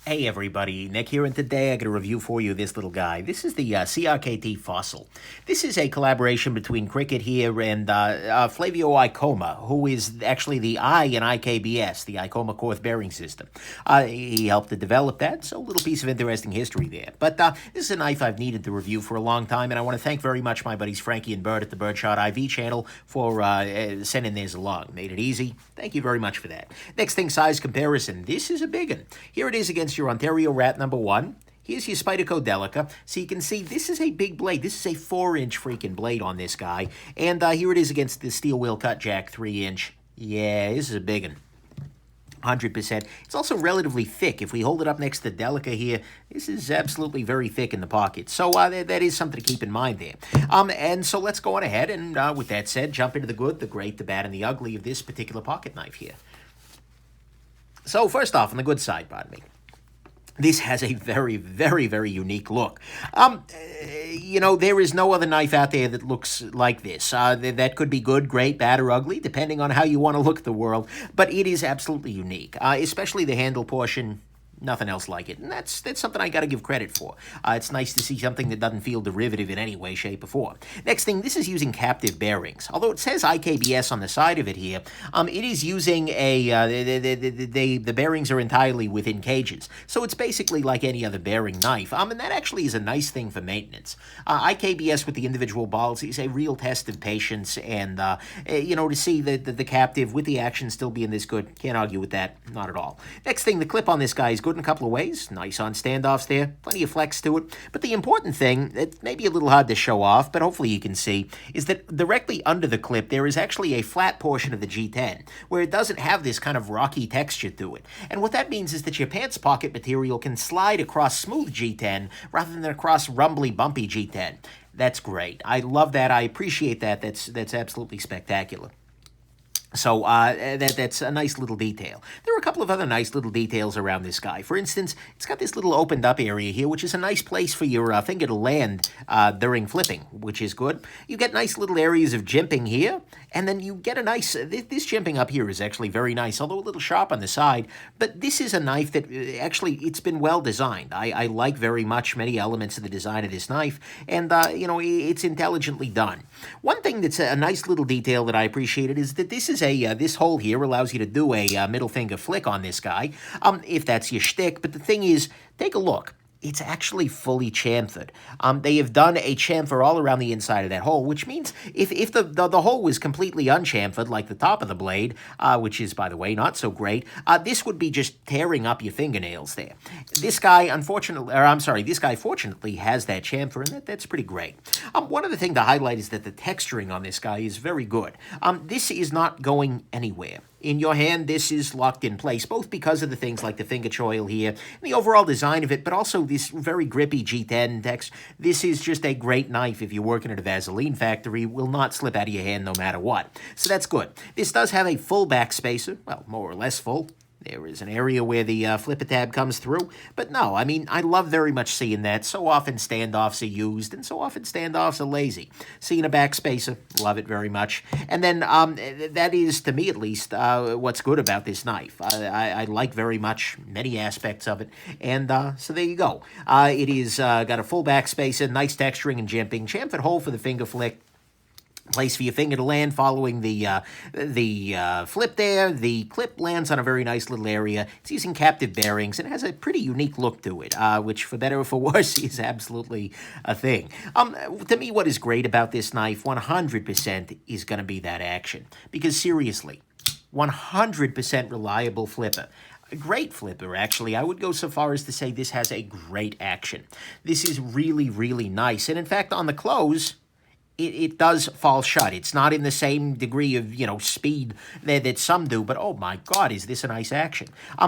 Hey everybody, Nick here, and today I got a review for you of this little guy. This is the CRKT Fossil. This is a collaboration between Cricket here and Flavio Ikoma, who is actually the I in IKBS, the Ikoma Korth bearing system. He helped to develop that, so a little piece of interesting history there. But this is a knife I've needed to review for a long time, and I want to thank very much my buddies Frankie and Bert at the Birdshot IV channel for sending theirs along. Made it easy. Thank you very much for that. Next thing, size comparison. This is a big one. Here it is against your Ontario Rat number 1. Here's your Spyderco Delica. So you can see this is a big blade. This is a 4-inch freaking blade on this guy. And here it is against the Steel Wheel Cut Jack 3-inch. Yeah, this is a big one. 100%. It's also relatively thick. If we hold it up next to Delica here, this is absolutely very thick in the pocket. So that is something to keep in mind there. And so let's go on ahead and, with that said, jump into the good, the great, the bad, and the ugly of this particular pocket knife here. So first off, on the good side, pardon me. This has a very, very, very unique look. You know, there is no other knife out there that looks like this. That could be good, great, bad, or ugly, depending on how you want to look at the world. But it is absolutely unique, especially the handle portion. Nothing else like it, and that's something I got to give credit for. It's nice to see something that doesn't feel derivative in any way, shape, or form. Next thing, this is using captive bearings. Although it says IKBS on the side of it here, it is using the bearings are entirely within cages. So it's basically like any other bearing knife, and that actually is a nice thing for maintenance. IKBS with the individual balls is a real test of patience, and you know, to see the captive with the action still being this good, can't argue with that, not at all. Next thing, the clip on this guy is good in a couple of ways. Nice on standoffs there. Plenty of flex to it. But the important thing, it may be a little hard to show off, but hopefully you can see, is that directly under the clip there is actually a flat portion of the G10, where it doesn't have this kind of rocky texture to it. And what that means is that your pants pocket material can slide across smooth G10 rather than across rumbly, bumpy G10. That's great. I love that. I appreciate that. That's absolutely spectacular. So that's a nice little detail. There are a couple of other nice little details around this guy. For instance, it's got this little opened up area here, which is a nice place for your finger to land during flipping, which is good. You get nice little areas of jimping here, and then you get a nice, this jimping up here is actually very nice, although a little sharp on the side, but this is a knife that actually, it's been well designed. I like very much many elements of the design of this knife, and, you know, it's intelligently done. One thing that's a nice little detail that I appreciated is that this is this hole here allows you to do a middle finger flick on this guy, if that's your shtick. But the thing is, take a look. It's actually fully chamfered. They have done a chamfer all around the inside of that hole, which means if the hole was completely unchamfered, like the top of the blade, which is, by the way, not so great, this would be just tearing up your fingernails there. This guy, this guy fortunately has that chamfer, and that's pretty great. One other thing to highlight is that the texturing on this guy is very good. This is not going anywhere. In your hand, this is locked in place, both because of the things like the finger choil here, and the overall design of it, but also this very grippy G10 Index. This is just a great knife if you're working at a Vaseline factory. Will not slip out of your hand no matter what. So that's good. This does have a full back spacer, well, more or less full. There is an area where the flipper tab comes through. But no, I mean, I love very much seeing that. So often standoffs are used, and so often standoffs are lazy. Seeing a backspacer, love it very much. And then that is, to me at least, what's good about this knife. I like very much many aspects of it. And so there you go. It is got a full backspacer, nice texturing and jimping, chamfered hole for the finger flick. Place for your finger to land following the flip there. The clip lands on a very nice little area. It's using captive bearings and has a pretty unique look to it, which for better or for worse is absolutely a thing. To me, what is great about this knife 100% is going to be that action. Because seriously, 100% reliable flipper. A great flipper, actually. I would go so far as to say this has a great action. This is really, really nice. And in fact, on the close, it does fall shut. It's not in the same degree of, you know, speed that some do, but oh my God, is this a nice action.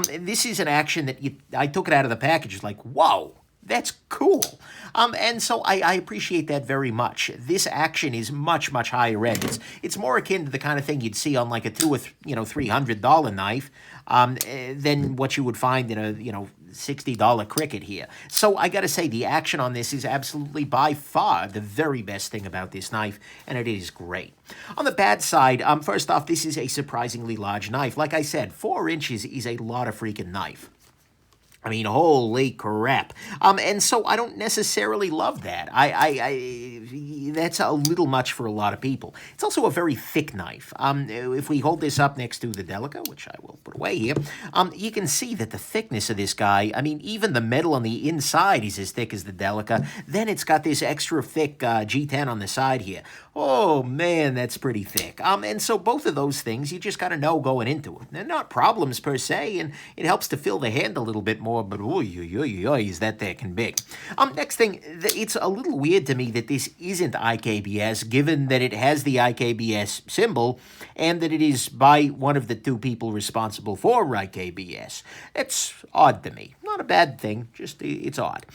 This is an action that I took it out of the package, it's like, whoa, that's cool. And so I appreciate that very much. This action is much, much higher end. It's more akin to the kind of thing you'd see on like a $200 or $300 knife than what you would find in a, $60 cricket here. So I got to say, the action on this is absolutely by far the very best thing about this knife, and it is great. On the bad side, first off, this is a surprisingly large knife. Like I said, 4 inches is a lot of freaking knife. I mean, holy crap. And so I don't necessarily love that. That's a little much for a lot of people. It's also a very thick knife. If we hold this up next to the Delica, which I will put away here, you can see that the thickness of this guy, I mean, even the metal on the inside is as thick as the Delica. Then it's got this extra thick G10 on the side here. Oh, man, that's pretty thick. And so both of those things, you just got to know going into it. They're not problems per se, and it helps to fill the hand a little bit more, but is that thick and big. Next thing, it's a little weird to me that this isn't IKBS, given that it has the IKBS symbol, and that it is by one of the two people responsible for IKBS. It's odd to me. Not a bad thing, just it's odd.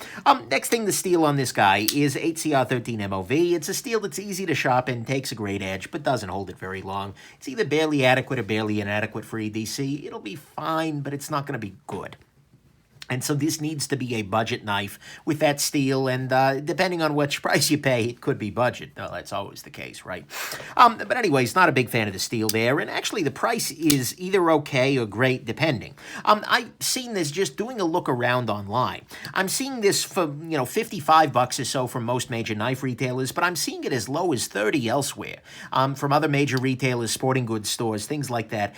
Next thing, the steel on this guy is 8CR13 MOV. It's a steel that's easy to sharpen, takes a great edge, but doesn't hold it very long. It's either barely adequate or barely inadequate for EDC. It'll be fine, but it's not going to be good. And so this needs to be a budget knife with that steel, and depending on which price you pay, it could be budget. No, that's always the case, right? But anyways, not a big fan of the steel there, and actually the price is either okay or great, depending. I've seen this just doing a look around online. I'm seeing this for, $55 or so from most major knife retailers, but I'm seeing it as low as $30 elsewhere, from other major retailers, sporting goods stores, things like that.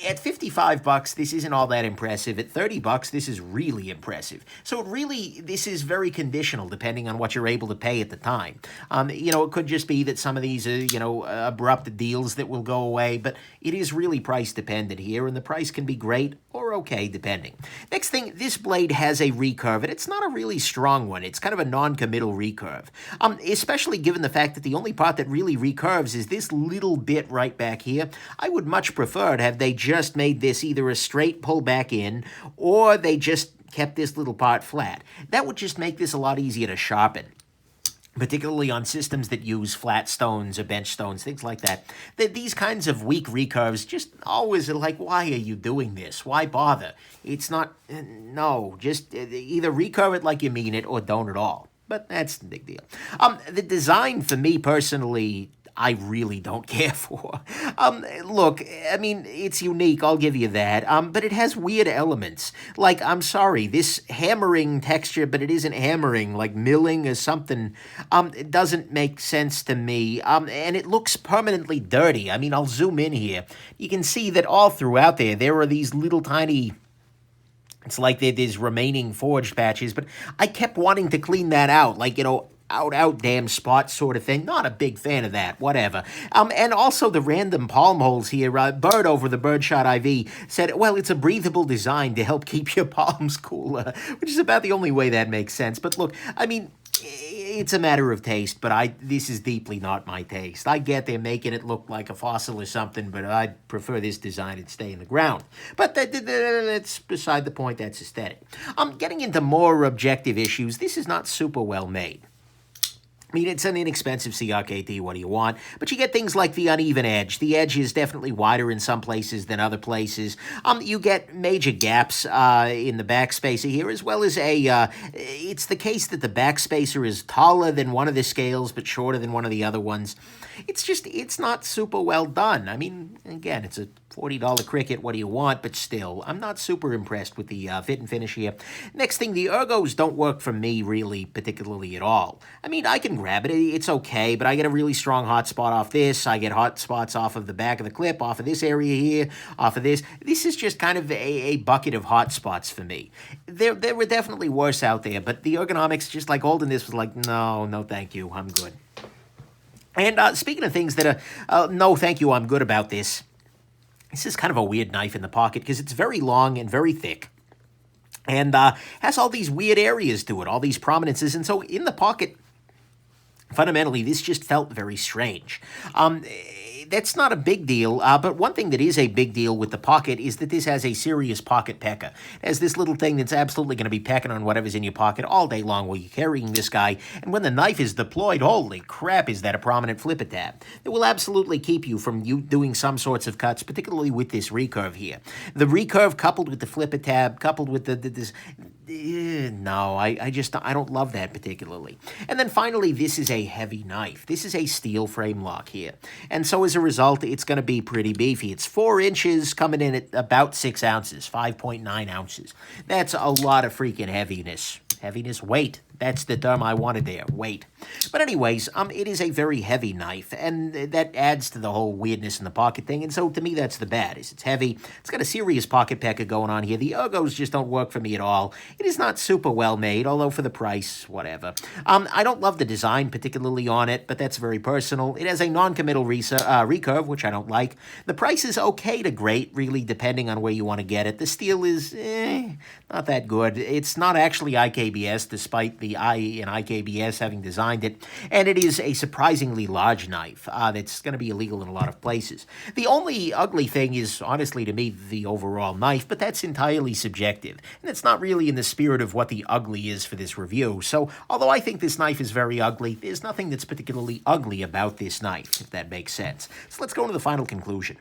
At $55, this isn't all that impressive. At $30, this is really impressive. So this is very conditional depending on what you're able to pay at the time. It could just be that some of these are, abrupt deals that will go away, but it is really price dependent here, and the price can be great or okay depending. Next thing, this blade has a recurve, and it's not a really strong one. It's kind of a non-committal recurve, especially given the fact that the only part that really recurves is this little bit right back here. I would much prefer to have they just made this either a straight pull back in, or they just kept this little part flat. That would just make this a lot easier to sharpen, particularly on systems that use flat stones or bench stones, things like that. These kinds of weak recurves just always are like, why are you doing this? Why bother? It's not, no, just either recurve it like you mean it or don't at all. But that's the big deal. The design for me personally, I really don't care for. Look, I mean, it's unique, I'll give you that, but it has weird elements. Like, I'm sorry, this hammering texture, but it isn't hammering, like milling or something, it doesn't make sense to me, and it looks permanently dirty. I mean, I'll zoom in here. You can see that all throughout there are these little tiny... It's like there's remaining forged patches, but I kept wanting to clean that out, like, out damn spot sort of thing. Not a big fan of that, whatever. And also the random palm holes here. Bird over the Birdshot IV said, well, it's a breathable design to help keep your palms cooler, which is about the only way that makes sense. But look, I mean, it's a matter of taste, but this is deeply not my taste. I get they're making it look like a fossil or something, but I'd prefer this design and stay in the ground. But that's beside the point. That's aesthetic. Getting into more objective issues, this is not super well made. I mean, it's an inexpensive CRKT, what do you want? But you get things like the uneven edge. The edge is definitely wider in some places than other places. You get major gaps in the backspacer here, as well as it's the case that the backspacer is taller than one of the scales, but shorter than one of the other ones. It's not super well done. I mean, again, it's a $40 cricket, what do you want? But still, I'm not super impressed with the fit and finish here. Next thing, the ergos don't work for me really particularly at all. I mean, I can grab it, it's okay, but I get a really strong hot spot off this. I get hot spots off of the back of the clip, off of this area here, off of this. This is just kind of a bucket of hot spots for me. There were definitely worse out there, but the ergonomics, just like holding this, was like, no, thank you, I'm good. And speaking of things that are, no, thank you, I'm good about this. This is kind of a weird knife in the pocket because it's very long and very thick and has all these weird areas to it, all these prominences. And so in the pocket, fundamentally, this just felt very strange. That's not a big deal, but one thing that is a big deal with the pocket is that this has a serious pocket pecker. It has this little thing that's absolutely going to be pecking on whatever's in your pocket all day long while you're carrying this guy, and when the knife is deployed, holy crap, is that a prominent flipper tab. It will absolutely keep you from doing some sorts of cuts, particularly with this recurve here. The recurve coupled with the flipper tab, coupled with No, I don't love that particularly. And then finally, this is a heavy knife. This is a steel frame lock here. And so as a result, it's going to be pretty beefy. It's 4 inches coming in at about 6 ounces, 5.9 ounces. That's a lot of freaking heaviness. Heaviness, weight. That's the term I wanted there, weight. But anyways, it is a very heavy knife, and that adds to the whole weirdness in the pocket thing, and so to me that's the bad, is it's heavy, it's got a serious pocket pecker going on here, the ergos just don't work for me at all, it is not super well made, although for the price, whatever. I don't love the design particularly on it, but that's very personal. It has a non-committal recurve, which I don't like. The price is okay to great, really depending on where you want to get it. The steel is, not that good. It's not actually IKBS, despite the I in IKBS having designed it, and it is a surprisingly large knife that's going to be illegal in a lot of places. The only ugly thing is, honestly, to me, the overall knife, but that's entirely subjective, and it's not really in the spirit of what the ugly is for this review. So, although I think this knife is very ugly, there's nothing that's particularly ugly about this knife, if that makes sense. So let's go to the final conclusion.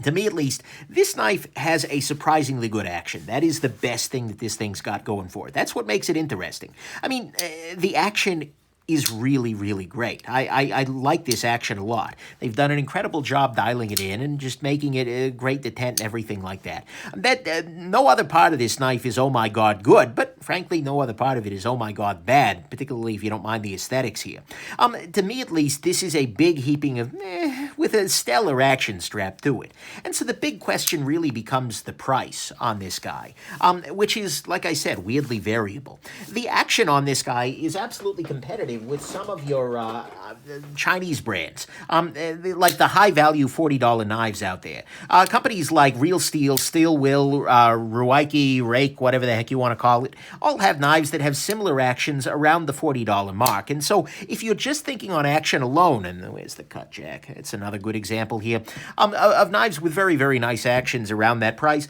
To me, at least, this knife has a surprisingly good action. That is the best thing that this thing's got going for it. That's what makes it interesting. I mean, the action is really, really great. I like this action a lot. They've done an incredible job dialing it in and just making it great detent and everything like that. No other part of this knife is, oh my god, good, but frankly, no other part of it is, oh my god, bad, particularly if you don't mind the aesthetics here. To me, at least, this is a big heaping of with a stellar action strapped to it. And so the big question really becomes the price on this guy, which is, like I said, weirdly variable. The action on this guy is absolutely competitive with some of your Chinese brands, like the high-value $40 knives out there. Companies like Real Steel, Steel Will, Ruwaiki, Rake, whatever the heck you want to call it, all have knives that have similar actions around the $40 mark. And so if you're just thinking on action alone, and where's the cut jack? It's another good example here, of knives with very, very nice actions around that price,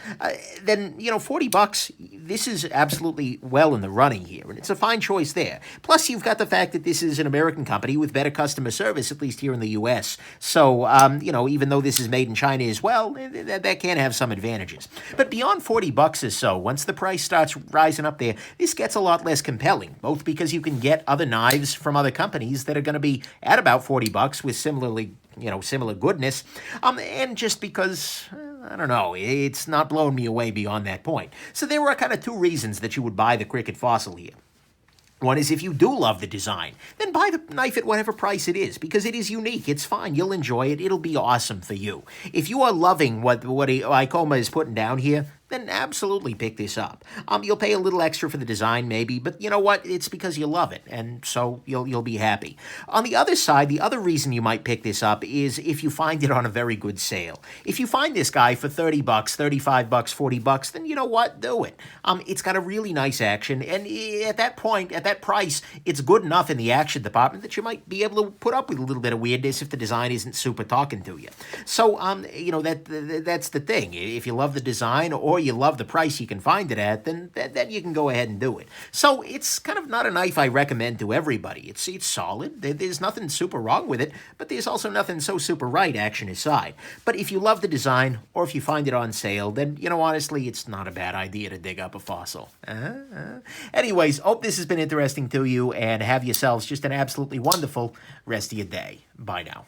then, you know, $40, this is absolutely well in the running here, and it's a fine choice there. Plus, you've got the fact that this is an American company with better customer service, at least here in the U.S. So, you know, even though this is made in China as well, that can have some advantages. But beyond $40 or so, once the price starts rising up there, this gets a lot less compelling, both because you can get other knives from other companies that are going to be at about $40 with similar goodness, and just because, I don't know, it's not blowing me away beyond that point. So there are kind of two reasons that you would buy the Cricket Fossil here. One is if you do love the design, then buy the knife at whatever price it is, because it is unique, it's fine, you'll enjoy it, it'll be awesome for you. If you are loving what Ikoma is putting down here, then absolutely pick this up. You'll pay a little extra for the design maybe, but you know what? It's because you love it, and so you'll be happy. On the other side, the other reason you might pick this up is if you find it on a very good sale. If you find this guy for $30, $35, $40, then you know what? Do it. It's got a really nice action, and at that point, at that price, it's good enough in the action department that you might be able to put up with a little bit of weirdness if the design isn't super talking to you. So, you know, that's the thing. If you love the design or you love the price you can find it at, then you can go ahead and do it. So it's kind of not a knife I recommend to everybody. It's solid. There's nothing super wrong with it, but there's also nothing so super right, action aside. But if you love the design, or if you find it on sale, then, you know, honestly, it's not a bad idea to dig up a Fossil. Anyways, hope this has been interesting to you, and have yourselves just an absolutely wonderful rest of your day. Bye now.